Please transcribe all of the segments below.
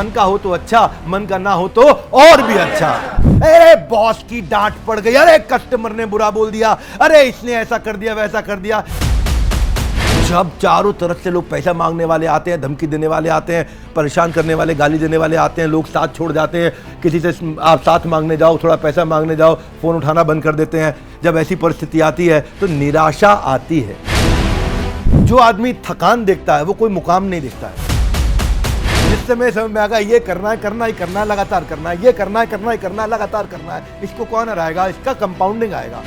मन का हो तो अच्छा, मन का ना हो तो और भी अच्छा। अरे बॉस की डांट पड़ गई, अरे कस्टमर ने बुरा बोल दिया, अरे इसने ऐसा कर दिया वैसा कर दिया। जब चारों तरफ से लोग पैसा मांगने वाले आते हैं, धमकी देने वाले आते हैं, परेशान करने वाले, गाली देने वाले आते हैं, लोग साथ छोड़ जाते हैं, किसी से आप साथ मांगने जाओ, थोड़ा पैसा मांगने जाओ, फोन उठाना बंद कर देते हैं। जब ऐसी परिस्थिति आती है तो निराशा आती है। जो आदमी थकान देखता है वो कोई मुकाम नहीं देखता है। जिस समय समझ में आएगा ये करना है, करना ही करना है, लगातार करना है, ये करना है, करना ही करना है, लगातार करना है, इसको कौन हराएगा? इसका कंपाउंडिंग आएगा।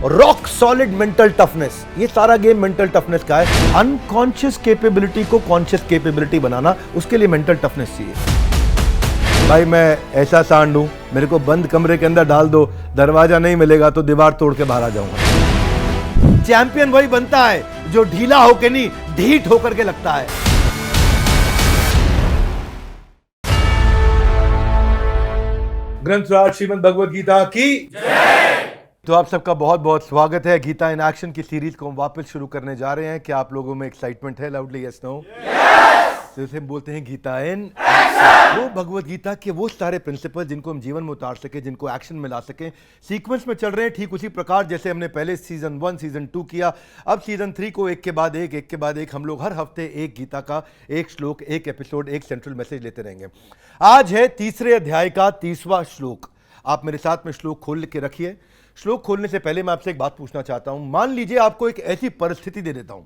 रॉक सॉलिड मेंटल टफनेस, ये सारा गेम मेंटल टफनेस का है। अनकॉन्शियस कैपेबिलिटी को कॉन्शियस कैपेबिलिटी बनाना, उसके लिए मेंटल टफनेस चाहिए। भाई मैं ऐसा सांड हूं, मेरे को बंद कमरे के अंदर डाल दो, दरवाजा नहीं मिलेगा तो दीवार तोड़ के बाहर आ जाऊंगा। चैंपियन वही बनता है जो ढीला होकर नहीं, ढीठ होकर के लगता है। ग्रंथराज श्रीमद् भगवद गीता की जय। तो आप सबका बहुत बहुत स्वागत है। गीता इन एक्शन की सीरीज को हम वापस शुरू करने जा रहे हैं। क्या आप लोगों में एक्साइटमेंट है? Loudly yes no. तो इसे हम बोलते हैं गीता इन एक्शन। वो भगवद गीता के वो सारे प्रिंसिपल जिनको हम जीवन में उतार सके, जिनको एक्शन में ला सके, सीक्वेंस में चल रहे हैं। ठीक उसी प्रकार जैसे हमने पहले सीजन 1 सीजन 2 किया, अब सीजन 3 को एक के बाद एक हम लोग हर हफ्ते एक गीता का एक श्लोक, एक एपिसोड, एक सेंट्रल मैसेज लेते रहेंगे। आज है तीसरे अध्याय का 30वां श्लोक। आप मेरे साथ में श्लोक खोल के रखिए। श्लोक खोलने से पहले मैं आपसे एक बात पूछना चाहता हूं। मान लीजिए आपको एक ऐसी परिस्थिति दे देता हूं,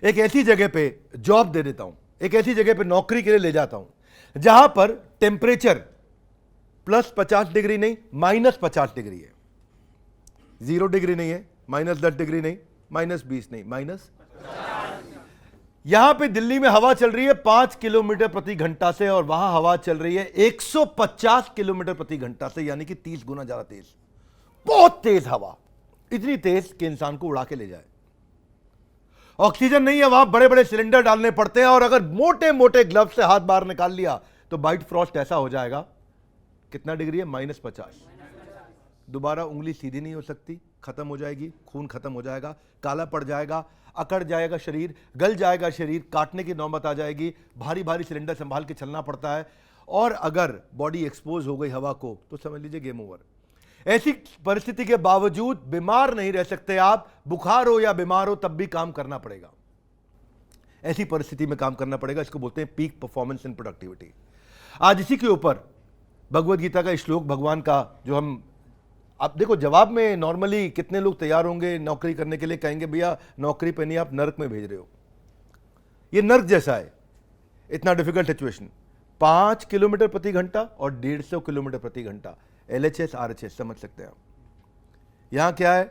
एक ऐसी जगह पे जॉब दे देता हूं, एक ऐसी जगह पे नौकरी के लिए ले जाता हूं जहां पर टेम्परेचर +50 डिग्री नहीं, -50 डिग्री है। 0 डिग्री नहीं है, -10 डिग्री नहीं, -20 नहीं, -50। यहां पे दिल्ली में हवा चल रही है 5 किलोमीटर प्रति घंटा से, और वहां हवा चल रही है 150 किलोमीटर प्रति घंटा से, यानी कि 30 गुना ज्यादा तेज। बहुत तेज हवा, इतनी तेज कि इंसान को उड़ा के ले जाए। ऑक्सीजन नहीं है, वहां बड़े बड़े सिलेंडर डालने पड़ते हैं, और अगर मोटे मोटे ग्लव से हाथ बाहर निकाल लिया तो बाइट फ्रॉस्ट ऐसा हो जाएगा। कितना डिग्री है? -50। दोबारा उंगली सीधी नहीं हो सकती, खत्म हो जाएगी, खून खत्म हो जाएगा, काला पड़ जाएगा, अकड़ जाएगा शरीर, गल जाएगा शरीर, काटने की नौबत आ जाएगी, भारी भारी सिलेंडर संभाल के चलना पड़ता है। और अगर बॉडी एक्सपोज हो गई हवा को तो समझ लीजिए गेम ओवर। ऐसी परिस्थिति के बावजूद बीमार नहीं रह सकते आप। बुखार हो या बीमार हो तब भी काम करना पड़ेगा। ऐसी परिस्थिति में काम करना पड़ेगा, इसको बोलते हैं पीक परफॉर्मेंस इन प्रोडक्टिविटी। आज इसी के ऊपर भगवद गीता का श्लोक भगवान का, जो हम आप देखो जवाब में नॉर्मली कितने लोग तैयार होंगे नौकरी करने के लिए? कहेंगे भैया नौकरी पे नहीं, आप नर्क में भेज रहे हो। ये नर्क जैसा है, इतना डिफिकल्ट सिचुएशन। 5 किलोमीटर प्रति घंटा और 150 किलोमीटर प्रति घंटा, LHS RHS समझ सकते हैं आप। यहां क्या है,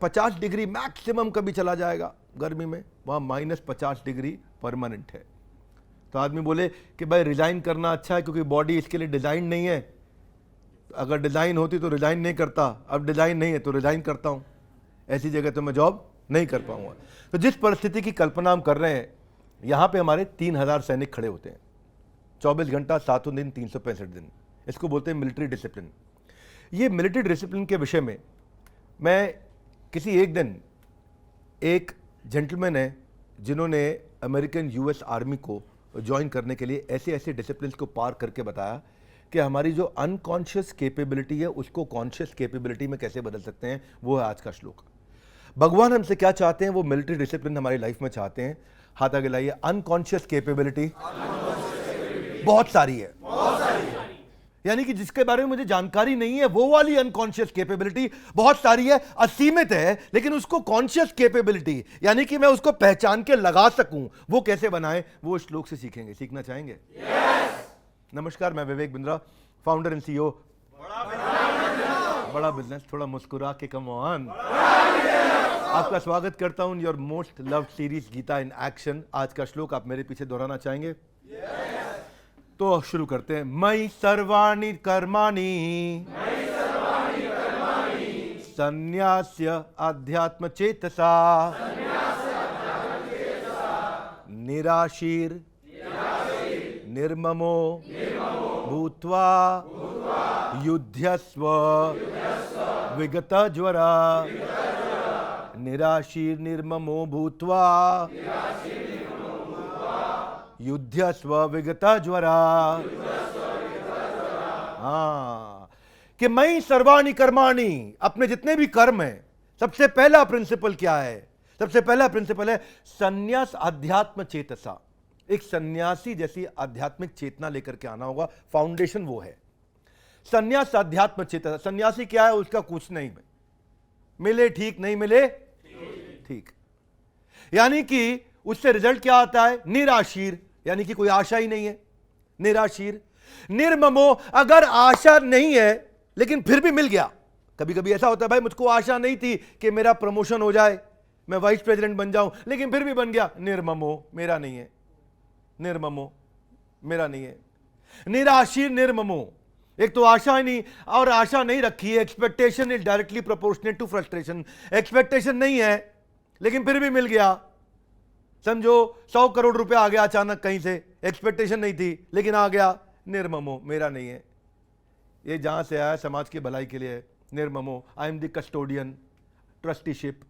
50 डिग्री मैक्सिमम कभी चला जाएगा गर्मी में, वहां -50 डिग्री परमानेंट है। तो आदमी बोले कि भाई रिजाइन करना अच्छा है क्योंकि बॉडी इसके लिए डिजाइन नहीं है। अगर डिजाइन होती तो रिजाइन नहीं करता, अब डिजाइन नहीं है तो रिजाइन करता हूं। ऐसी जगह तो मैं जॉब नहीं कर पाऊंगा। तो जिस परिस्थिति की कल्पना हम कर रहे हैं, यहां पे हमारे 3000 सैनिक खड़े होते हैं 24 घंटा 7 दिन 365 दिन। इसको बोलते हैं मिलिट्री डिसिप्लिन। ये मिलिट्री डिसिप्लिन के विषय में मैं किसी एक दिन, एक जेंटलमैन है जिन्होंने अमेरिकन US आर्मी को ज्वाइन करने के लिए ऐसे ऐसे डिसिप्लिन को पार करके बताया कि हमारी जो अनकॉन्शियस कैपेबिलिटी है उसको कॉन्शियस कैपेबिलिटी में कैसे बदल सकते हैं। वो है आज का श्लोक। भगवान हमसे क्या चाहते हैं? वो मिलिट्री डिसिप्लिन हमारी लाइफ में चाहते हैं। हाथ आगे लाइए। अनकॉन्शियस कैपेबिलिटी बहुत सारी है, यानी कि जिसके बारे में मुझे जानकारी नहीं है वो वाली अनकॉन्शियस कैपेबिलिटी बहुत सारी है, असीमित है। लेकिन उसको कॉन्शियस कैपेबिलिटी, यानी कि मैं उसको पहचान के लगा सकूं, वो कैसे बनाएं, वो श्लोक से सीखेंगे। सीखना चाहेंगे? नमस्कार, मैं Vivek Bindra, founder and CEO Bada business. थोड़ा मुस्कुरा के कम ऑन। आपका स्वागत करता हूं your most loved series Gita in action. आज का श्लोक आप मेरे पीछे दोहराना चाहेंगे? तो शुरू करते हैं। मयि सर्वाणि कर्माणि संन्यास्य अध्यात्म चेतसा निराशीर निर्ममो भूत्वा युध्यस्व विगत ज्वरा। निराशीर निर्ममो भूत्वा युध्यस्व विगत ज्वरा। हाँ, कि मयि सर्वाणि कर्माणि, अपने जितने भी कर्म हैं, सबसे पहला प्रिंसिपल क्या है? सबसे पहला प्रिंसिपल है संन्यास अध्यात्म चेतसा। एक सन्यासी जैसी आध्यात्मिक चेतना लेकर के आना होगा, फाउंडेशन वो है संन्यास अध्यात्म चेतसा। सन्यासी क्या है? उसका कुछ नहीं, मिले ठीक, नहीं मिले ठीक, यानी कि उससे रिजल्ट क्या आता है? निराशीर, यानी कि कोई आशा ही नहीं है, निराशीर। निर्ममो, अगर आशा नहीं है लेकिन फिर भी मिल गया। कभी कभी ऐसा होता है, भाई मुझको आशा नहीं थी कि मेरा प्रमोशन हो जाए, मैं वाइस प्रेसिडेंट बन जाऊं, लेकिन फिर भी बन गया। निर्ममो, मेरा नहीं है, निर्ममो, मेरा नहीं है। निराशीर निर्ममो, एक तो आशा ही नहीं, और आशा नहीं रखी है। Expectation is directly proportionate to frustration. Expectation नहीं है लेकिन फिर भी मिल गया। समझो 100 करोड़ रुपए आ गया अचानक कहीं से, एक्सपेक्टेशन नहीं थी लेकिन आ गया। निर्ममो, मेरा नहीं है। ये जहां से आया समाज की भलाई के लिए। निर्ममो, I am the custodian, trusteeship,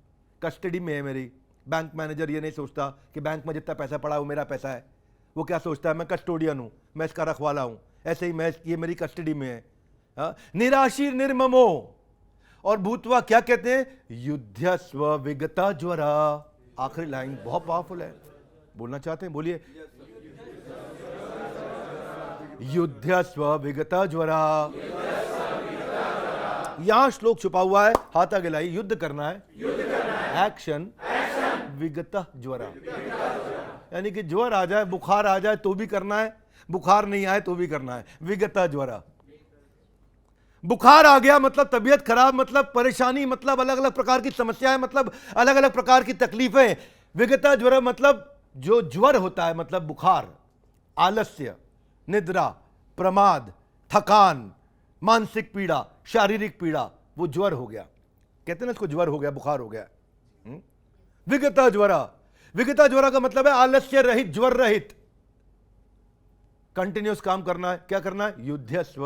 custody में है मेरी। बैंक मैनेजर ये नहीं सोचता कि बैंक में जितना पैसा पड़ा वो मेरा पैसा है, वो क्या सोचता है? मैं कस्टोडियन हूं, मैं इसका रखवाला हूं। ऐसे ही मैं, ये मेरी कस्टडी में है। हाँ? निराशीर निर्ममो, और भूतवा क्या कहते हैं? युध्यस्व विगता ज्वरा। आखिरी लाइन बहुत पावरफुल है, बोलना चाहते हैं? बोलिए। युध्यस्व विगता ज्वरा। यहां श्लोक छुपा हुआ है, हाथ आगे लाई। युद्ध करना है, एक्शन, विगत ज्वरा, यानी कि ज्वर आ जाए, बुखार आ जाए तो भी करना है, बुखार नहीं आए तो भी करना है। विगत ज्वरा, बुखार आ गया मतलब तबीयत खराब, मतलब परेशानी, मतलब अलग अलग प्रकार की समस्याएं, मतलब अलग अलग प्रकार की तकलीफें। विगत ज्वर मतलब जो ज्वर होता है, मतलब बुखार, आलस्य, निद्रा, प्रमाद, थकान, मानसिक पीड़ा, शारीरिक पीड़ा, वो ज्वर हो गया। कहते हैं ना इसको ज्वर हो गया, बुखार हो गया। विगत ज्वरा, विगत ज्वरा का मतलब है आलस्य रहित, ज्वर रहित, कंटिन्यूस काम करना है। क्या करना है? युद्धस्व,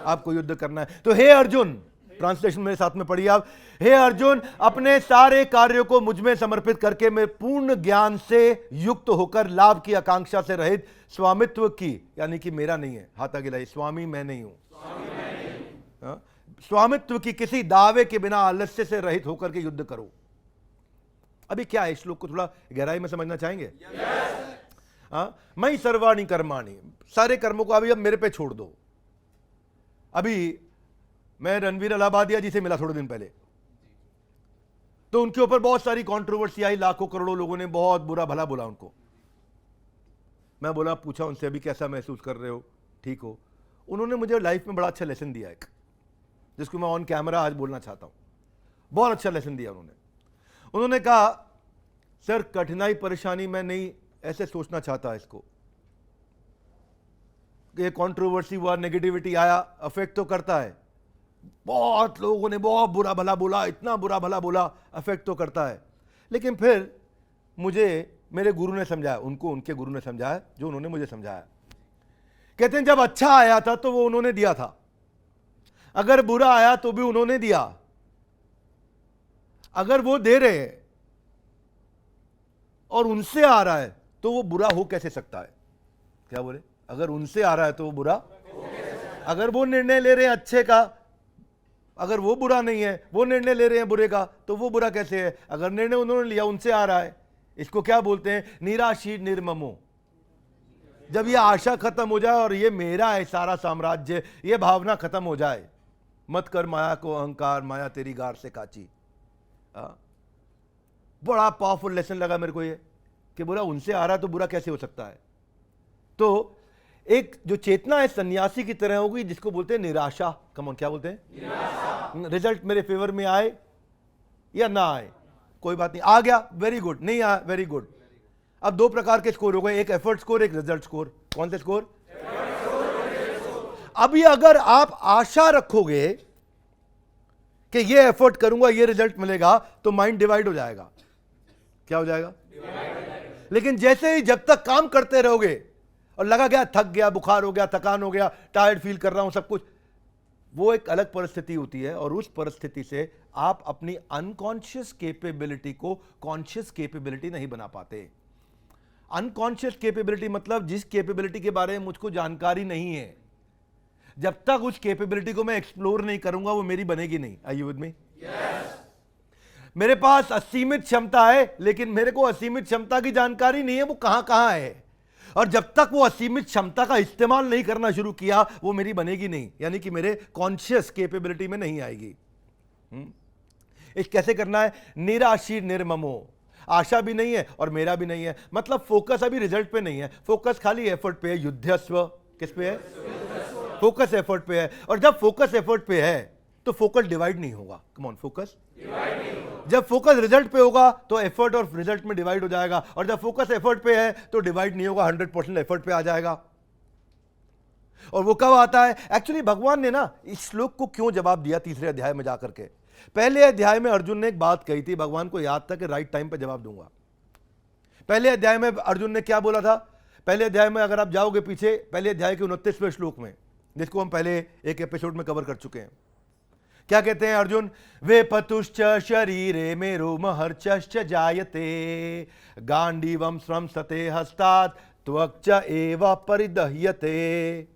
आपको युद्ध करना है। तो हे अर्जुन, ट्रांसलेशन मेरे साथ में पढ़िए आप। हे अर्जुन, अपने सारे कार्यों को मुझ में समर्पित करके मैं पूर्ण ज्ञान से युक्त होकर लाभ की आकांक्षा से रहित स्वामित्व की, यानी कि मेरा नहीं है, हाथ आगे लाइए, स्वामी मैं नहीं हूं, स्वामित्व की किसी दावे के बिना आलस्य से रहित होकर के युद्ध करो। अभी क्या है, श्लोक को थोड़ा गहराई में समझना चाहेंगे? मैं सर्वाणि कर्माणि, सारे कर्मों को अभी अब मेरे पे छोड़ दो। अभी मैं रणवीर अलाहाबादिया जी से मिला थोड़े दिन पहले, तो उनके ऊपर बहुत सारी कंट्रोवर्सी आई, लाखों करोड़ों लोगों ने बहुत बुरा भला बोला उनको। मैं बोला, पूछा उनसे अभी कैसा महसूस कर रहे हो, ठीक हो? उन्होंने मुझे लाइफ में बड़ा अच्छा लेसन दिया एक, जिसको मैं ऑन कैमरा आज बोलना चाहता हूं। बहुत अच्छा लेसन दिया उन्होंने कहा, सर कठिनाई परेशानी मैं नहीं ऐसे सोचना चाहता इसको, ये कंट्रोवर्सी हुआ, नेगेटिविटी आया, अफेक्ट तो करता है, बहुत लोगों ने बहुत बुरा भला बोला, इतना बुरा भला बोला, अफेक्ट तो करता है। लेकिन फिर मुझे मेरे गुरु ने समझाया, उनको उनके गुरु ने समझाया जो उन्होंने मुझे समझाया। कहते हैं जब अच्छा आया था तो वो उन्होंने दिया था, अगर बुरा आया तो भी उन्होंने दिया। अगर वो दे रहे हैं और उनसे आ रहा है तो वो बुरा हो कैसे सकता है? क्या बोले? अगर उनसे आ रहा है तो वो बुरा, अगर वो निर्णय ले रहे हैं अच्छे का, अगर वो बुरा नहीं है, वो निर्णय ले रहे हैं बुरे का, तो वो बुरा कैसे है? अगर निर्णय उन्होंने लिया उनसे आ रहा है। इसको क्या बोलते हैं? निराशी निर्ममो। जब ये आशा खत्म हो जाए और ये मेरा है सारा साम्राज्य, ये भावना खत्म हो जाए, मत कर माया को अहंकार, माया तेरी गार से काची। बड़ा पावरफुल लेसन लगा मेरे को ये, कि बुरा उनसे आ रहा तो बुरा कैसे हो सकता है। तो एक जो चेतना है सन्यासी की तरह होगी, जिसको बोलते हैं निराशा। कमॉन, क्या बोलते हैं? रिजल्ट मेरे फेवर में आए या ना आए, कोई बात नहीं, आ गया वेरी गुड, नहीं आया वेरी गुड। अब दो प्रकार के स्कोर हो गए, एक एफर्ट स्कोर, एक रिजल्ट स्कोर। कौन से स्कोर? अभी अगर आप आशा रखोगे कि ये एफर्ट करूंगा ये रिजल्ट मिलेगा, तो माइंड डिवाइड हो जाएगा। क्या हो जाएगा? लेकिन जैसे ही जब तक काम करते रहोगे और लगा गया थक गया, बुखार हो गया, थकान हो गया, टायर्ड फील कर रहा हूं, सब कुछ, वो एक अलग परिस्थिति होती है। और उस परिस्थिति से आप अपनी अनकॉन्शियस कैपेबिलिटी को कॉन्शियस कैपेबिलिटी नहीं बना पाते। अनकॉन्शियस कैपेबिलिटी मतलब जिस कैपेबिलिटी के बारे में मुझको जानकारी नहीं है, जब तक उस कैपेबिलिटी को मैं एक्सप्लोर नहीं करूंगा वो मेरी बनेगी नहीं। Are you with me? मेरे पास असीमित क्षमता है, लेकिन मेरे को असीमित क्षमता की जानकारी नहीं है वो कहां कहां है, और जब तक वो असीमित क्षमता का इस्तेमाल नहीं करना शुरू किया वो मेरी बनेगी नहीं, यानी कि मेरे कॉन्शियस कैपेबिलिटी में नहीं आएगी। इस कैसे करना है? निराशी निर्ममो, आशा भी नहीं है और मेरा भी नहीं है, मतलब फोकस अभी रिजल्ट पे नहीं है, फोकस खाली एफर्ट पे है। युद्धस्व किस पे है? फोकस एफर्ट पे है, और जब फोकस एफर्ट पे है तो फोकस डिवाइड नहीं होगा। कम ऑन, फोकस जब फोकस रिजल्ट पे होगा तो एफर्ट और रिजल्ट में डिवाइड हो जाएगा, और जब फोकस एफर्ट पे है तो डिवाइड नहीं होगा, 100% एफर्ट पे आ जाएगा। और वो कब आता है? एक्चुअली भगवान ने ना इस श्लोक को क्यों जवाब दिया तीसरे अध्याय में जाकर के। पहले अध्याय में अर्जुन ने एक बात कही थी, भगवान को याद था कि राइट टाइम पे जवाब दूंगा। पहले अध्याय में अर्जुन ने क्या बोला था? पहले अध्याय में अगर आप जाओगे पीछे, पहले अध्याय के 29वें श्लोक में, जिसको हम पहले एक एपिसोड में कवर कर चुके हैं, क्या कहते हैं अर्जुन? वे पतुश्च शरीरे में रोमहर्षश्च जायते गांडीवम स्रंसते हस्तात् त्वक्च एव परिदह्यते।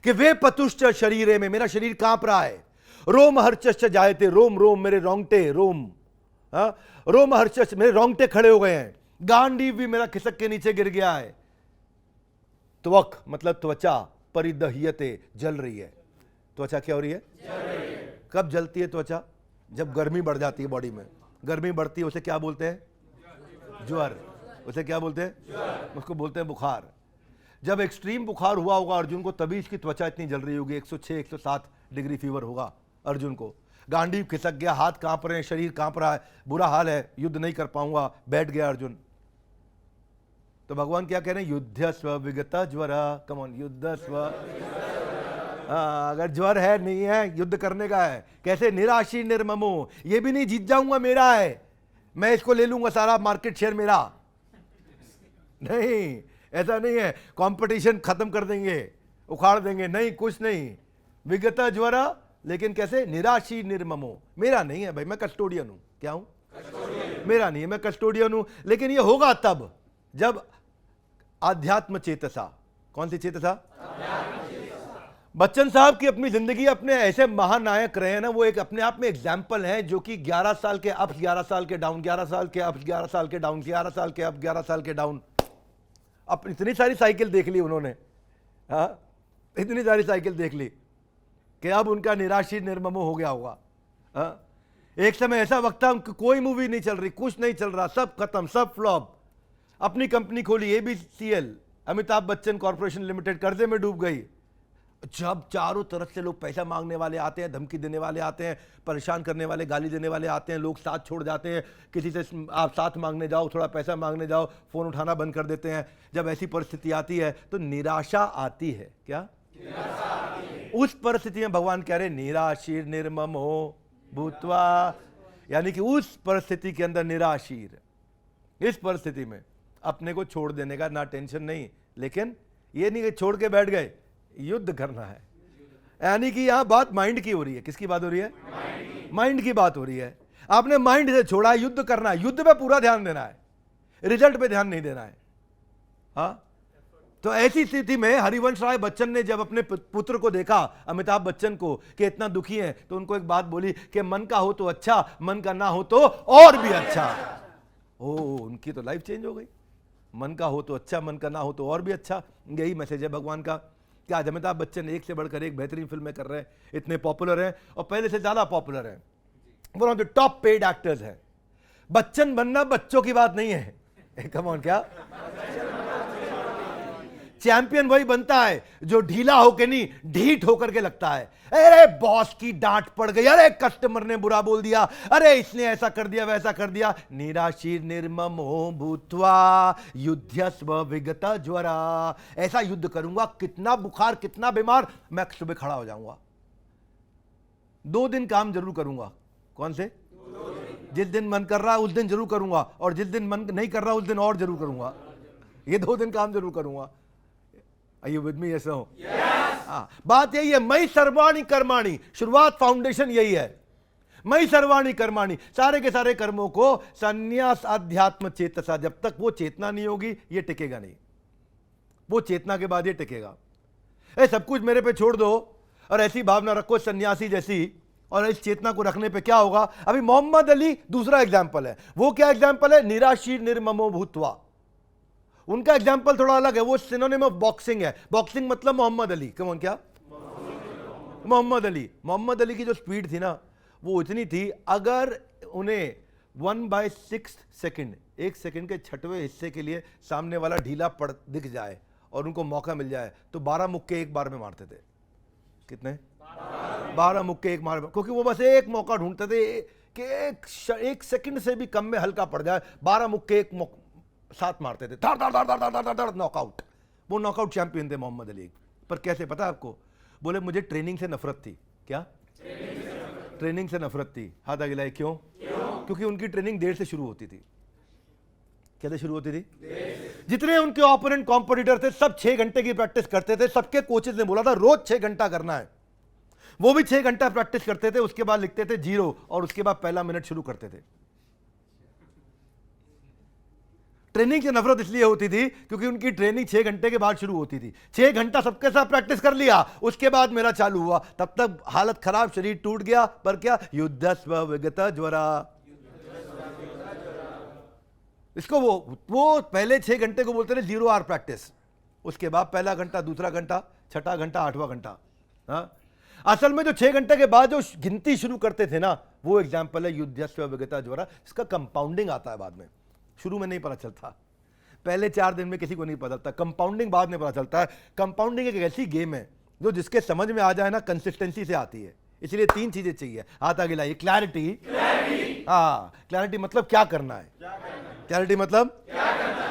कि वे पतुश्च शरीरे में, मेरा शरीर कांप रहा है, रोमहर्षश्च जायते, रोम रोम मेरे रोंगटे, रोम रोमहर्षश्च मेरे रोंगटे खड़े हो गए हैं, गांडीव भी मेरा खिसक के नीचे गिर गया है, त्वक मतलब त्वचा, परिदह्यते जल रही है। त्वचा क्या हो रही है? जल रही है। कब जलती है त्वचा? जब गर्मी बढ़ जाती है बॉडी में। गर्मी बढ़ती है उसे क्या बोलते हैं? ज्वर। उसे क्या बोलते हैं? उसको बोलते हैं बुखार। जब एक्सट्रीम बुखार हुआ होगा अर्जुन को, तभी इसकी त्वचा इतनी जल रही होगी, 106 107 डिग्री फीवर होगा अर्जुन को। गांडीव खिसक गया, हाथ कांप रहे हैं, शरीर कांप रहा है, बुरा हाल है, युद्ध नहीं कर पाऊंगा, बैठ गया अर्जुन। तो भगवान क्या कह रहे हैं? युद्धस्व विगत ज्वर। कम ऑन, युद्धस्व। अगर ज्वर है नहीं है, युद्ध करने का है। कैसे? निराशी निर्ममो, ये भी नहीं जीत जाऊंगा, मेरा है, मैं इसको ले लूंगा सारा मार्केट शेयर मेरा। नहीं, ऐसा नहीं है कंपटीशन खत्म कर देंगे, उखाड़ देंगे, नहीं, कुछ नहीं। विगत ज्वर, लेकिन कैसे? निराशी निर्ममो, मेरा नहीं है भाई, मैं कस्टोडियन हूं। क्या हूं? मेरा नहीं है, मैं कस्टोडियन हूं। लेकिन ये होगा तब जब आध्यात्म चेतसा। कौन सी चेतसा? बच्चन साहब की अपनी जिंदगी अपने ऐसे महानायक रहे हैं ना, वो एक अपने आप में एग्जाम्पल है, जो कि 11 साल के अप, 11 साल के डाउन, 11 साल के अप, 11 साल के डाउन, 11 साल के अप, 11 साल के डाउन। अब इतनी सारी साइकिल देख ली उन्होंने, हाँ, इतनी सारी साइकिल देख ली कि अब उनका निराशी निर्ममो हो गया होगा। हाँ? एक समय ऐसा वक्त था कोई मूवी नहीं चल रही, कुछ नहीं चल रहा, सब खत्म, सब फ्लॉप। अपनी कंपनी खोली ABCL, Amitabh Bachchan corporation limited, कर्जे में डूब गई। जब चारों तरफ से लोग पैसा मांगने वाले आते हैं, धमकी देने वाले आते हैं, परेशान करने वाले, गाली देने वाले आते हैं, लोग साथ छोड़ जाते हैं, किसी से आप साथ मांगने जाओ, थोड़ा पैसा मांगने जाओ, फोन उठाना बंद कर देते हैं। जब ऐसी परिस्थिति आती है तो निराशा आती है। क्या? निराशा आती है। उस परिस्थिति में भगवान कह रहे निराशीर निर्ममो भूत्वा, यानी कि उस परिस्थिति के अंदर निराशीर, इस परिस्थिति में अपने को छोड़ देने का ना टेंशन नहीं, लेकिन ये नहीं कि छोड़ के बैठ गए, युद्ध करना है। यानी कि यहां बात माइंड की हो रही है। किसकी बात हो रही है? माइंड की बात हो रही है। आपने माइंड से छोड़ा, युद्ध करना है, युद्ध पे पूरा ध्यान देना है, रिजल्ट पे ध्यान नहीं देना है। हाँ, तो ऐसी स्थिति में हरिवंश राय बच्चन ने जब अपने पुत्र को देखा, अमिताभ बच्चन को, कि इतना दुखी है, तो उनको एक बात बोली कि मन का हो तो अच्छा, मन का ना हो तो और भी अच्छा। ओ, उनकी तो लाइफ चेंज हो गई। मन का हो तो अच्छा, मन का ना हो तो और भी अच्छा। यही मैसेज है भगवान का कि आज अमिताभ बच्चन एक से बढ़कर एक बेहतरीन फिल्में कर रहे हैं, इतने पॉपुलर हैं और पहले से ज्यादा पॉपुलर हैं, one of the top paid actors हैं। बच्चन बनना बच्चों की बात नहीं है। कम ऑन, क्या? चैंपियन वही बनता है जो ढीला होकर नहीं, ढीठ होकर के लगता है। अरे बॉस की डांट पड़ गई, अरे कस्टमर ने बुरा बोल दिया, अरे इसने ऐसा कर दिया, वैसा कर दिया। निराशीर निर्ममो भूत्वा युद्धस्व विगत ज्वरा, ऐसा युद्ध करूंगा, कितना बुखार, कितना बीमार, मैं सुबह खड़ा हो जाऊंगा। 2 दिन काम जरूर करूंगा। कौन से? जिस दिन मन कर रहा है उस दिन जरूर करूंगा, और जिस दिन मन नहीं कर रहा उस दिन और जरूर करूंगा। ये 2 दिन काम जरूर करूंगा। Are you with me? Yes, no? Yes. बात यही है, मई सर्वाणी कर्माणी, शुरुआत फाउंडेशन यही है। मई सर्वाणी कर्माणि, सारे के सारे कर्मों को संन्यास अध्यात्म चेतसा, जब तक वो चेतना नहीं होगी ये टिकेगा नहीं, वो चेतना के बाद ये टिकेगा। सब कुछ मेरे पे छोड़ दो और ऐसी भावना रखो सन्यासी जैसी, और इस चेतना को रखने पे क्या होगा। अभी मोहम्मद अली दूसरा एग्जाम्पल है। वो क्या एग्जाम्पल है? निराशीर निर्ममो भूत्वा। उनका एग्जाम्पल थोड़ा अलग है, वो सिनोनिम ऑफ बॉक्सिंग है। बॉक्सिंग मतलब मोहम्मद अली, कौन? क्या मोहम्मद अली। मोहम्मद अली की जो स्पीड थी ना वो इतनी थी, अगर उन्हें 1/6 सेकंड, 1 सेकंड के 6वें हिस्से के लिए सामने वाला ढीला पड़ दिख जाए और उनको मौका मिल जाए तो 12 मुक्के एक बार में मारते थे। कितने? 12 मुक्के एक बार में, क्योंकि वो बस एक मौका ढूंढते थे कि एक सेकंड से भी कम में हल्का पड़ जाए। 12 मुक्के एक साथ मारते थे, धड़ धड़ धड़ धड़ धड़ धड़, नॉकआउट। वो नॉकआउट चैंपियन थे मोहम्मद अली। पर कैसे पता है आपको? बोले मुझे ट्रेनिंग से नफरत थी। क्या? ट्रेनिंग से नफरत थी। हाथ आगे लाए। क्यों? क्योंकि उनकी ट्रेनिंग देर से शुरू होती थी। कैसे शुरू होती थी? जितने उनके ओपोनेंट कॉम्पिटिटर थे सब 6 घंटे की प्रैक्टिस करते थे। सबके कोचेस ने बोला था रोज 6 घंटा करना है। वो भी 6 घंटा प्रैक्टिस करते थे, उसके बाद लिखते थे 0 और उसके बाद पहला मिनट शुरू करते थे। ट्रेनिंग से नफरत इसलिए होती थी क्योंकि उनकी ट्रेनिंग 6 घंटे के बाद शुरू होती थी। 6 घंटा सबके साथ प्रैक्टिस कर लिया, उसके बाद मेरा चालू हुआ। तब तक हालत खराब, शरीर टूट गया। पर क्या? युद्धस्व विगत ज्वरा। इसको वो पहले 6 घंटे को बोलते थे 0 आवर प्रैक्टिस। उसके बाद पहला घंटा, दूसरा घंटा, छठा घंटा, 8वां घंटा। हाँ, असल में जो 6 घंटे के बाद जो गिनती शुरू करते थे ना, वो एग्जाम्पल है युद्धस्व विगत ज्वरा। इसका कंपाउंडिंग आता है बाद में, शुरू में नहीं पता चलता। पहले 4 दिन में किसी को नहीं पता चलता, कंपाउंडिंग बाद में पता चलता है। कंपाउंडिंग एक ऐसी गेम है जो जिसके समझ में आ जाए ना, कंसिस्टेंसी से आती है। इसलिए 3 चीजें चाहिए। हाथ आगे लाइए। क्लैरिटी। हाँ, क्लैरिटी मतलब क्या करना है। क्लैरिटी मतलब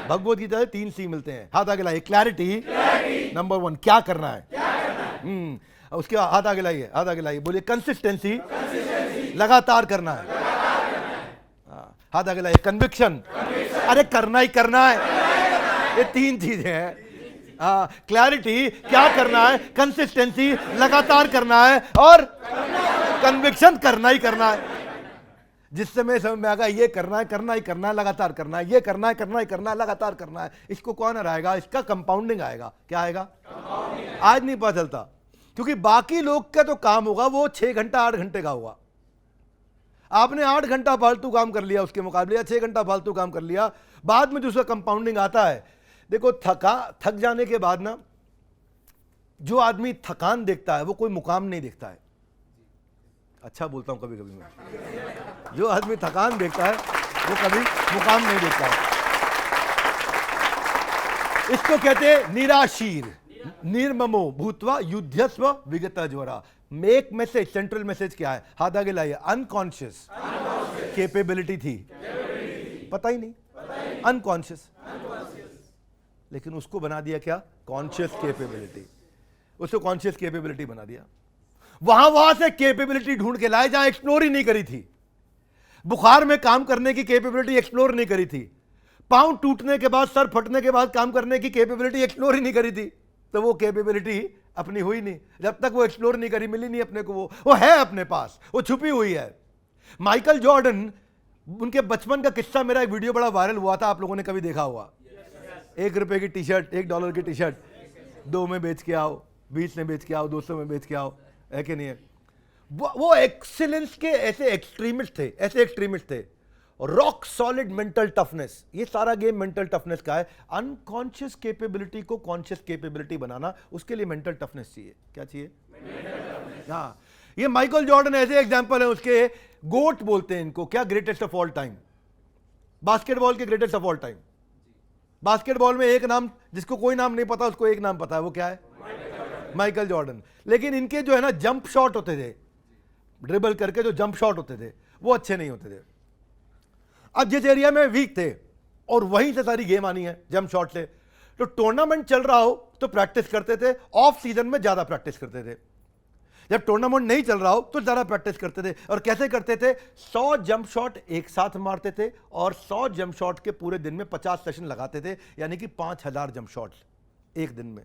भगवत गीता से 3 C मिलते हैं। हाथ आगे लाइए। क्लैरिटी नंबर 1, क्या करना है। उसके बाद हाथ आगे लाइए। हाथ आगे लाइए, बोलिए कंसिस्टेंसी, लगातार करना है। हाथ आगे लाइए। कन्विक्शन, अरे करना ही करना है। ये 3 चीजें हैं। क्लैरिटी, क्या करना है, कंसिस्टेंसी, लगातार करना है, और कन्विक्शन, करना ही करना है। जिस समय समझ में आएगा ये करना है, करना ही करना है, लगातार करना है, ये करना है, करना ही करना है, लगातार करना है, इसको कौन हराएगा? इसका कंपाउंडिंग आएगा। क्या आएगा? आज नहीं पता चलता, क्योंकि बाकी लोग का तो काम होगा वो 6 घंटा 8 घंटे का होगा। आपने 8 घंटा फालतू काम कर लिया उसके मुकाबले, या 6 घंटा फालतू काम कर लिया, बाद में जो उसका कंपाउंडिंग आता है। देखो, थक जाने के बाद ना, जो आदमी थकान देखता है वो कोई मुकाम नहीं देखता है। अच्छा बोलता हूं कभी कभी मैं। जो आदमी थकान देखता है वो कभी मुकाम नहीं देखता है। इसको कहते हैं निराशीर निर्ममो भूत्वा युद्धस्व विगत ज्वरा। मेक मैसेज, सेंट्रल मैसेज क्या है? हाथ आगे लाइए। अनकॉन्शियस कैपेबिलिटी थी, पता ही नहीं, अनकॉन्शियस। लेकिन उसको बना दिया क्या? Conscious capability. उसको कॉन्शियस कैपेबिलिटी बना दिया। वहां से कैपेबिलिटी ढूंढ के लाए जहां एक्सप्लोर ही नहीं करी थी। बुखार में काम करने की कैपेबिलिटी एक्सप्लोर नहीं करी थी। पांव टूटने के बाद, सर फटने के बाद काम करने की कैपेबिलिटी एक्सप्लोर ही नहीं करी थी। तो वो कैपेबिलिटी अपनी हुई नहीं। जब तक वो एक्सप्लोर नहीं करी, मिली नहीं अपने को। वो है अपने पास, वो छुपी हुई है। माइकल जॉर्डन, उनके बचपन का किस्सा, मेरा एक वीडियो बड़ा वायरल हुआ था, आप लोगों ने कभी देखा हुआ। 1 रुपए की टी शर्ट, $1 की टी शर्ट 2 में बेच के आओ, 20 में बेच के आओ, 200 में बेच के आओ, है कि नहीं है? वो एक्सीलेंस के ऐसे एक्सट्रीमिस्ट थे। Rock solid mental toughness. ये सारा गेम मेंटल टफनेस का है। अनकॉन्शियस कैपेबिलिटी को कॉन्शियस कैपेबिलिटी बनाना, उसके लिए मेंटल टफनेस चाहिए। क्या चाहिए? हाँ, ये माइकल जॉर्डन ऐसे एग्जांपल है उसके। गोट बोलते हैं इनको। क्या? Greatest of all time. Basketball के greatest of all time. Basketball में एक नाम जिसको कोई नाम नहीं पता, उसको एक नाम पता है। वो क्या है? Michael Jordan. लेकिन इनके जो है ना जंप शॉट होते थे, ड्रिबल करके जो जंप शॉट होते थे, वो अच्छे नहीं होते थे। अब जिस एरिया में वीक थे और वहीं से सारी गेम आनी है, जंप शॉट से, तो टूर्नामेंट चल रहा हो तो प्रैक्टिस करते थे। ऑफ सीजन में ज्यादा प्रैक्टिस करते थे। जब टूर्नामेंट नहीं चल रहा हो तो ज्यादा प्रैक्टिस करते थे। और कैसे करते थे? 100 जंप शॉट एक साथ मारते थे और 100 जंप शॉट के पूरे दिन में 50 सेशन लगाते थे, यानी कि 5000 जंप शॉट एक दिन में।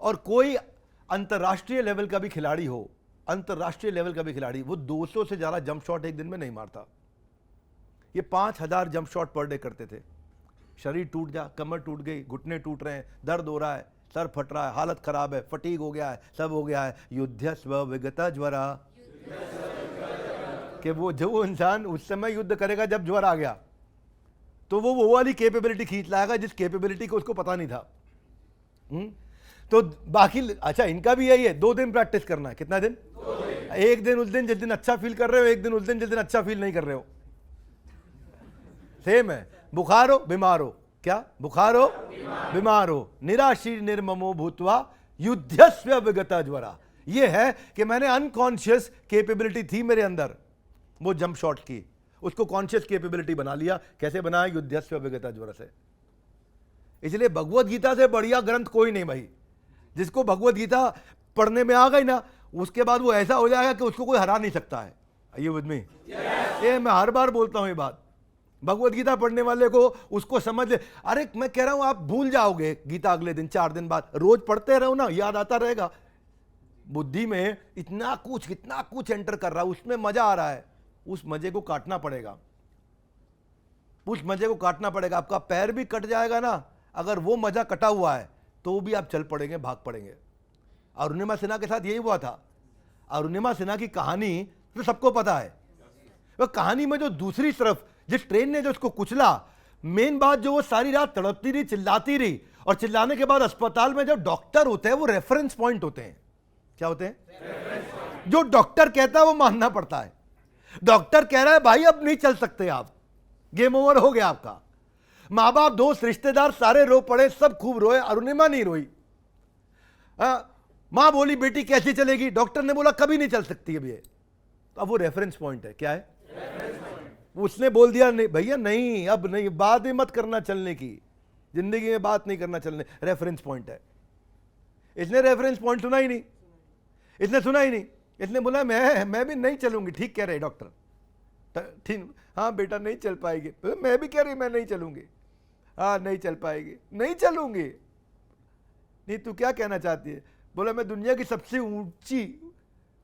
और कोई अंतरराष्ट्रीय लेवल का भी खिलाड़ी हो अंतरराष्ट्रीय लेवल का भी खिलाड़ी, वो 200 से ज़्यादा जंप शॉट एक दिन में नहीं मारता। ये 5000 जंप शॉट पर डे करते थे। शरीर टूट जा, कमर टूट गई, घुटने टूट रहे हैं, दर्द हो रहा है, सर फट रहा है, हालत खराब है, फटीग हो गया है, सब हो गया है, युद्धस्व विगता ज्वरा। कि वो जो इंसान उस समय युद्ध करेगा जब ज्वर आ गया, तो वो वाली कैपेबिलिटी खींच लाएगा जिस कैपेबिलिटी को उसको पता नहीं था। तो बाकी अच्छा, इनका भी यही है, 2 दिन प्रैक्टिस करना है। कितना दिन? 2 दिन। एक दिन उस दिन जिस दिन अच्छा फील कर रहे हो, एक दिन उस दिन जिस दिन अच्छा फील नहीं कर रहे हो। सेम है, बुखार हो बीमार हो, क्या बुखार हो बीमार हो, निराशी निर्ममो भूतवा युद्धस्व विगता ज्वरा। ये है कि मैंने अनकॉन्शियस कैपेबिलिटी थी मेरे अंदर, वो जंप शॉट की, उसको कॉन्शियस कैपेबिलिटी बना लिया। कैसे बनाया? युद्धस्व विगता ज्वरा से। इसलिए भगवत गीता से बढ़िया ग्रंथ कोई नहीं भाई। जिसको भगवत गीता पढ़ने में आ गई ना, उसके बाद वो ऐसा हो जाएगा कि उसको कोई हरा नहीं सकता है। ये विद मी? ये मैं हर बार बोलता हूं ये बात। भगवत गीता पढ़ने वाले को उसको समझ ले। अरे मैं कह रहा हूं आप भूल जाओगे गीता अगले दिन, 4 दिन बाद। रोज पढ़ते रहो ना, याद आता रहेगा। बुद्धि में इतना कुछ एंटर कर रहा है, उसमें मजा आ रहा है। उस मजे को काटना पड़ेगा, उस मजे को काटना पड़ेगा। आपका पैर भी कट जाएगा ना, अगर वो मजा कटा हुआ है तो भी आप चल पड़ेंगे, भाग पड़ेंगे। अरुणिमा सिन्हा के साथ यही हुआ था। अरुणिमा सिन्हा की कहानी तो सबको पता है। वह कहानी में जो दूसरी तरफ जिस ट्रेन ने जो उसको कुचला, मेन बात जो वो सारी रात तड़पती रही, चिल्लाती रही, और चिल्लाने के बाद अस्पताल में जो डॉक्टर होते हैं वो रेफरेंस पॉइंट होते हैं। क्या होते हैं? जो डॉक्टर कहता है वो मानना पड़ता है। डॉक्टर कह रहा है भाई अब नहीं चल सकते आप, गेम ओवर हो गया आपका। माँ बाप, दोस्त, रिश्तेदार सारे रो पड़े, सब खूब रोए, अरुणिमा नहीं रोई। माँ बोली बेटी कैसे चलेगी? डॉक्टर ने बोला कभी नहीं चल सकती अब ये। तो अब वो रेफरेंस पॉइंट है। क्या है? उसने बोल दिया नहीं भैया, नहीं अब नहीं, बात ही मत करना चलने की, जिंदगी में बात नहीं करना चलने। रेफरेंस पॉइंट है। इसने रेफरेंस पॉइंट सुना ही नहीं, इसने सुना ही नहीं। इसने बोला मैं भी नहीं चलूंगी। ठीक कह रहे डॉक्टर, ठीक, हाँ बेटा नहीं चल पाएगी। मैं भी कह रही मैं नहीं चलूंगी। हाँ नहीं चल पाएगी, नहीं चलूंगी। नहीं तू क्या कहना चाहती है? बोला मैं दुनिया की सबसे ऊंची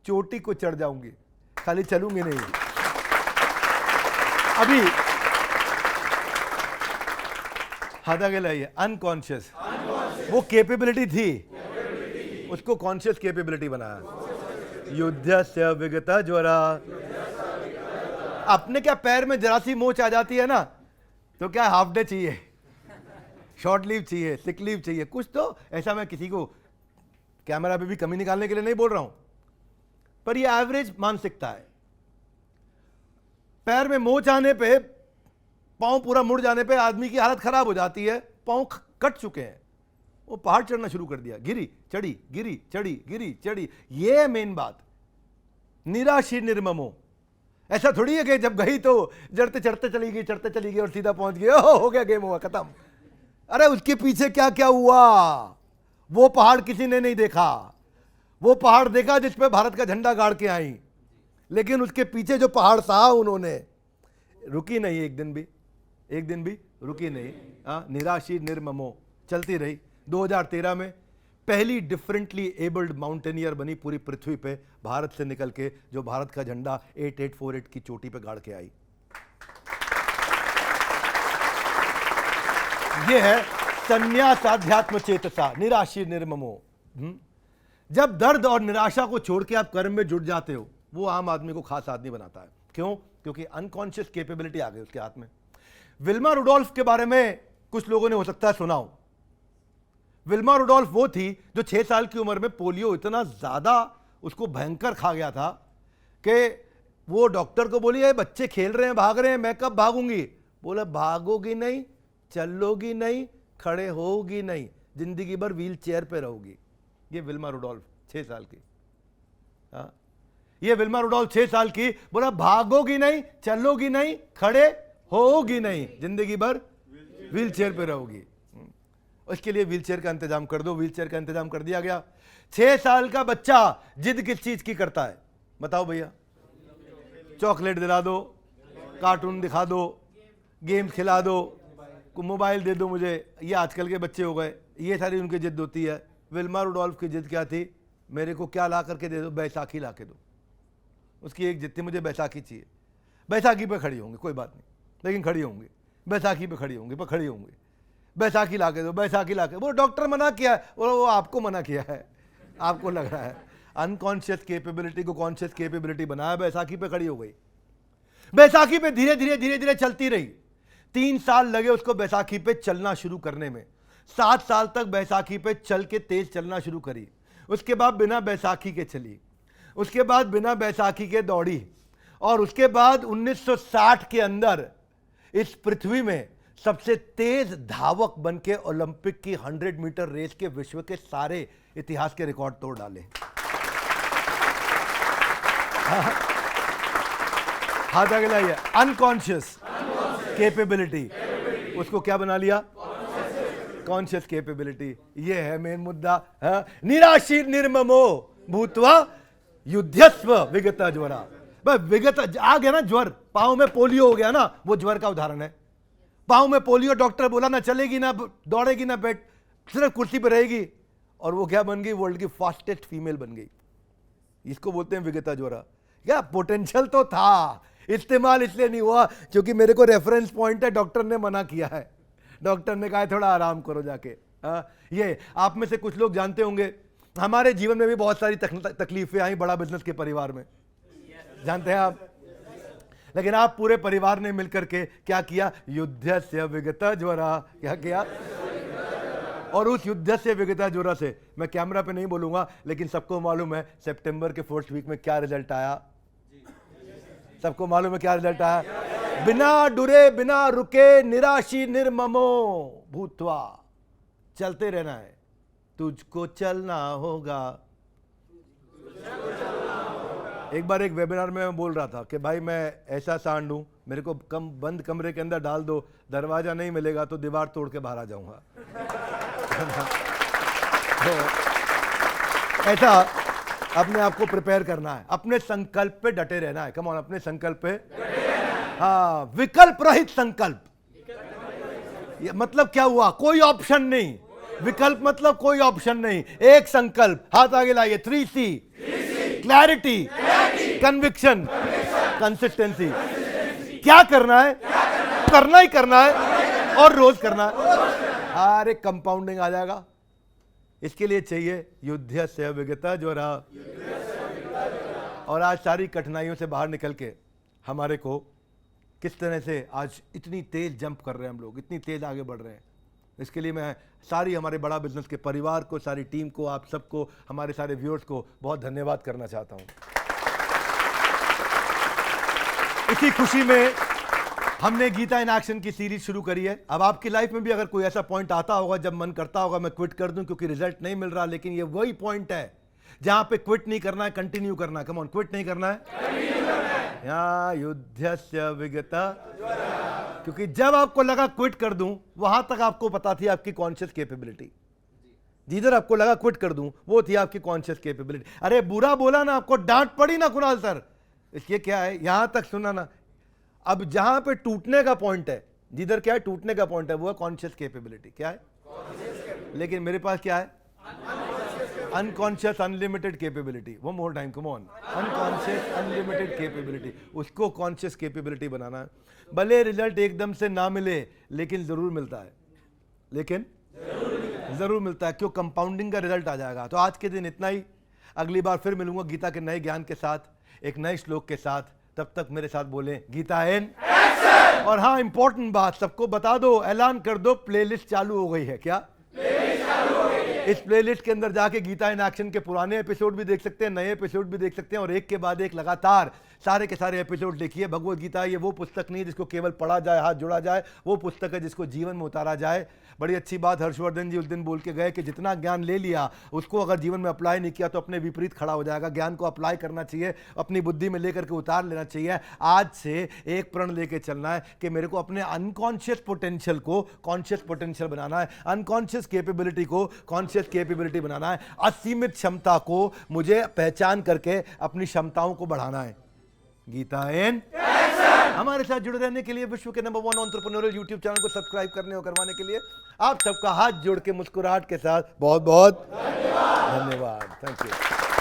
चोटी को चढ़ जाऊंगी, खाली चलूंगी नहीं। अभी हाथ आगे लाइए। अनकॉन्शियस, वो कैपेबिलिटी थी, उसको कॉन्शियस कैपेबिलिटी बनाया। युद्धस्य विगता ज्वरा। अपने क्या पैर में जरा सी मोच आ जाती है ना, तो क्या हाफ डे चाहिए, शॉर्ट लीव चाहिए, सिक लीव चाहिए, कुछ तो ऐसा। मैं किसी को कैमरा पे भी कमी निकालने के लिए नहीं बोल रहा हूं, पर ये एवरेज मानसिकता है। पैर में मोच आने पे, पांव पूरा मुड़ जाने पे आदमी की हालत खराब हो जाती है। पांव कट चुके हैं, वो पहाड़ चढ़ना शुरू कर दिया, गिरी चढ़ी, गिरी चढ़ी, गिरी चढ़ी। ये है मेन बात। निराशी निर्ममो। ऐसा थोड़ी है कि जब गई तो चढ़ते चढ़ते चली गई, चढ़ते चली गई और सीधा पहुंच गई, हो गया, गेम हुआ, खत्म। अरे उसके पीछे क्या क्या हुआ, वो पहाड़ किसी ने नहीं देखा। वो पहाड़ देखा जिस पे भारत का झंडा गाड़ के आई, लेकिन उसके पीछे जो पहाड़ सहा उन्होंने, रुकी नहीं एक दिन भी रुकी नहीं। निराशी निर्ममो चलती रही। 2013 में पहली डिफरेंटली एबल्ड माउंटेनियर बनी पूरी पृथ्वी पे, भारत से निकल के, जो भारत का झंडा 8848 की चोटी पे गाड़ के आई। ये है संन्यासाध्यात्म चेतसा, निराशी निर्ममो। जब दर्द और निराशा को छोड़ के आप कर्म में जुट जाते हो, वो आम आदमी को खास आदमी बनाता है। क्यों? क्योंकि अनकॉन्शियस कैपेबिलिटी आ गई उसके हाथ में। विल्मा रुडोल्फ के बारे में कुछ लोगों ने हो सकता है सुना हो। विल्मा रुडोल्फ वो थी जो 6 साल की उम्र में पोलियो इतना ज्यादा उसको भयंकर खा गया था कि वो डॉक्टर को बोली, बच्चे खेल रहे हैं, भाग रहे हैं, मैं कब भागूंगी? बोला भागोगी नहीं, चलोगी नहीं, खड़े होगी नहीं, जिंदगी भर व्हील चेयर पे रहोगी। ये विल्मा रुडोल्फ 6 साल की। ये विल्मा रुडोल्फ 6 साल की, बोला भागोगी नहीं, चलोगी नहीं, खड़े होगी नहीं, जिंदगी भर व्हील चेयर पे रहोगी। उसके लिए व्हील चेयर का इंतजाम कर दो। व्हील चेयर का इंतजाम कर दिया गया। 6 साल का बच्चा जिद किस चीज की करता है बताओ भैया? चॉकलेट दिला दो, कार्टून दिखा दो, गेम खिला दो, मोबाइल दे दो मुझे। ये आजकल के बच्चे हो गए, ये सारी उनकी जिद होती है। विल्मा रुडोल्फ की जिद क्या थी? मेरे को क्या ला करके दे दो, बैसाखी ला के दो, उसकी एक जितनी मुझे बैसाखी चाहिए, बैसाखी पे खड़ी होंगी, कोई बात नहीं, लेकिन खड़ी होंगी, बैसाखी पे खड़ी होंगी, पर खड़ी होंगी, बैसाखी ला के दो, बैसाखी ला के, वो डॉक्टर मना किया है, वो आपको मना किया है, आपको लग रहा है। अनकॉन्शियस कैपेबिलिटी को कॉन्शियस कैपेबिलिटी बनाया, बैसाखी पे खड़ी हो गई। बैसाखी पे धीरे धीरे धीरे धीरे चलती रही, 3 साल लगे उसको बैसाखी पे चलना शुरू करने में। 7 साल तक बैसाखी पे चल के तेज चलना शुरू करी, उसके बाद बिना बैसाखी के चली, उसके बाद बिना बैसाखी के दौड़ी, और उसके बाद 1960 के अंदर इस पृथ्वी में सबसे तेज धावक बनके ओलंपिक की 100 मीटर रेस के विश्व के सारे इतिहास के रिकॉर्ड तोड़ डाले। हाथ आगे लाइए। अनकॉन्शियस कैपेबिलिटी, उसको क्या बना लिया? Conscious capability. ये है मेन मुद्दा। निराशी निर्ममो भूत्वा युद्धस्व विगत ज्वरा। विगत आ गया ना ज्वर, पांव में पोलियो हो गया ना, वो ज्वर का उदाहरण है। पांव में पोलियो, डॉक्टर बोला ना चलेगी ना दौड़ेगी ना बैठ, सिर्फ कुर्सी पर रहेगी, और वो क्या बन गई? वर्ल्ड की फास्टेस्ट फीमेल बन गई। इसको बोलते हैं विगता ज्वरा। क्या पोटेंशियल तो था, इस्तेमाल इसलिए नहीं हुआ क्योंकि मेरे को रेफरेंस पॉइंट है, डॉक्टर ने मना किया है, डॉक्टर ने कहा है थोड़ा आराम करो जाके। ये आप में से कुछ लोग जानते होंगे, हमारे जीवन में भी बहुत सारी तकलीफें आई बड़ा बिजनेस के परिवार में, जानते हैं आप। लेकिन आप पूरे परिवार ने मिलकर के क्या किया? युद्ध से विगत ज्वरा। क्या किया? और उस युद्ध से विगत ज्वरा से, मैं कैमरा पे नहीं बोलूंगा लेकिन सबको मालूम है सितंबर के फर्स्ट वीक में क्या रिजल्ट आया। सबको मालूम है क्या रिजल्ट आया? बिना डरे बिना रुके निराशी निर्ममो भूत्वा, चलते रहना है, तुझको चलना होगा। एक बार एक वेबिनार में मैं बोल रहा था कि भाई मैं ऐसा सांड हूं, मेरे को बंद कमरे के अंदर डाल दो, दरवाजा नहीं मिलेगा तो दीवार तोड़ के बाहर आ जाऊंगा। तो ऐसा अपने आप को प्रिपेयर करना है, अपने संकल्प पे डटे रहना है। कम ऑन, अपने संकल्प पे। हाँ, विकल्प रहित संकल्प। ये मतलब क्या हुआ? कोई ऑप्शन नहीं। विकल्प मतलब कोई ऑप्शन नहीं, एक संकल्प। हाथ आगे लाइए। 3C, clarity, conviction, consistency. क्या करना है? करना ही करना है, और रोज करना है। अरे कंपाउंडिंग आ जाएगा। इसके लिए चाहिए युद्ध से विगत ज्वरा। और आज सारी कठिनाइयों से बाहर निकल के हमारे को किस तरह से आज इतनी तेज जंप कर रहे हैं हम लोग, इतनी तेज आगे बढ़ रहे हैं, इसके लिए मैं सारी हमारे बड़ा बिजनेस के परिवार को, सारी टीम को, आप सबको, हमारे सारे व्यूअर्स को बहुत धन्यवाद करना चाहता हूं। इसी खुशी में हमने गीता इन एक्शन की सीरीज शुरू करी है। अब आपकी लाइफ में भी अगर कोई ऐसा पॉइंट आता होगा जब मन करता होगा मैं क्विट कर दूं क्योंकि रिजल्ट नहीं मिल रहा, लेकिन ये वही पॉइंट है जहां पे क्विट नहीं करना है, कंटिन्यू करना है। कम ऑन, क्विट नहीं करना है। यहाँ युद्धस्य विगता, क्योंकि जब आपको लगा क्विट कर दूं, वहां तक आपको पता थी आपकी कॉन्शियस कैपेबिलिटी। जिधर आपको लगा क्विट कर दूं, वो थी आपकी कॉन्शियस कैपेबिलिटी। अरे बुरा बोला ना, आपको डांट पड़ी ना कुणाल सर, इसलिए क्या है, यहां तक सुना ना। अब जहां पे टूटने का पॉइंट है, जिधर क्या है टूटने का पॉइंट है, वो है कॉन्शियस कैपेबिलिटी। क्या है? लेकिन मेरे पास क्या है? Unconscious unlimited capability. वो more time, come on. Unconscious unlimited capability, उसको कॉन्शियस कैपेबिलिटी बनाना है। भले रिजल्ट एकदम से ना मिले, लेकिन जरूर मिलता है, लेकिन जरूर मिलता है। क्यों? कंपाउंडिंग का रिजल्ट आ जाएगा। तो आज के दिन इतना ही। अगली बार फिर मिलूंगा गीता के नए ज्ञान के साथ, एक नए श्लोक के साथ। तब तक मेरे साथ बोलें गीता इन एक्शन। और हाँ, इंपॉर्टेंट बात सबको बता दो, ऐलान कर दो, प्लेलिस्ट चालू हो गई है। क्या? इस प्लेलिस्ट के अंदर जाके गीता इन एक्शन के पुराने एपिसोड भी देख सकते हैं, नए एपिसोड भी देख सकते हैं, और एक के बाद एक लगातार सारे के सारे एपिसोड देखिए। भगवत गीता ये वो पुस्तक नहीं है जिसको केवल पढ़ा जाए, हाथ जोड़ा जाए, वो पुस्तक है जिसको जीवन में उतारा जाए। बड़ी अच्छी बात हर्षवर्धन जी उस दिन बोल के गए कि जितना ज्ञान ले लिया उसको अगर जीवन में अप्लाई नहीं किया तो अपने विपरीत खड़ा हो जाएगा। ज्ञान को अप्लाई करना चाहिए, अपनी बुद्धि में लेकर के उतार लेना चाहिए। आज से एक प्रण लेके चलना है कि मेरे को अपने अनकॉन्शियस पोटेंशियल को कॉन्शियस पोटेंशियल बनाना है, अनकॉन्शियस कैपेबिलिटी को कॉन्शियस कैपेबिलिटी बनाना है, असीमित क्षमता को मुझे पहचान करके अपनी क्षमताओं को बढ़ाना है। Gita in action. हमारे साथ जुड़े रहने के लिए, विश्व के नंबर 1 एंटरप्रेन्योरियल यूट्यूब चैनल को सब्सक्राइब करने और करवाने के लिए आप सबका हाथ जोड़ के मुस्कुराहट के साथ बहुत बहुत धन्यवाद। Thank you.